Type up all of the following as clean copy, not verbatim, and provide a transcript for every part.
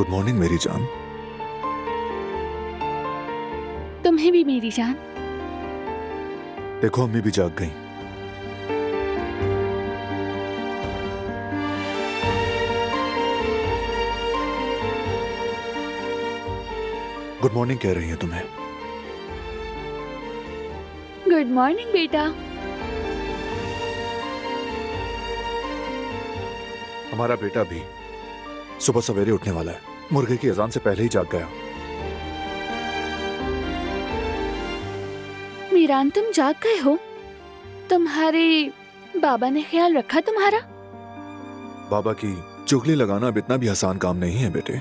Good morning मेरी जान। तुम्हें भी मेरी जान। देखो अम्मी भी जाग गई। गुड मॉर्निंग कह रही है तुम्हें। गुड मॉर्निंग बेटा। हमारा बेटा भी सुबह सवेरे उठने वाला है। मुर्गे की अजान से पहले ही जाग गया। मीरान तुम जाग गए हो? तुम्हारे बाबा ने ख्याल रखा तुम्हारा? बाबा की चुगली लगाना अब इतना भी आसान काम नहीं है बेटे।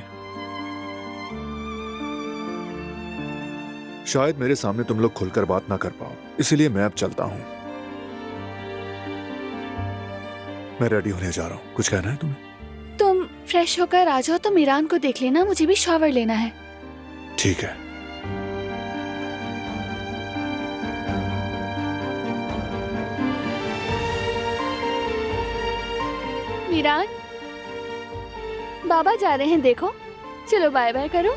शायद मेरे सामने तुम लोग खुलकर बात ना कर पाओ, इसीलिए मैं अब चलता हूं। मैं रेडी होने जा रहा हूं। कुछ कहना है तुम्हें? तुम फ्रेश होकर आ जाओ तो मीरान को देख लेना, मुझे भी शॉवर लेना है। ठीक है। मीरान बाबा जा रहे हैं देखो, चलो बाय बाय करो।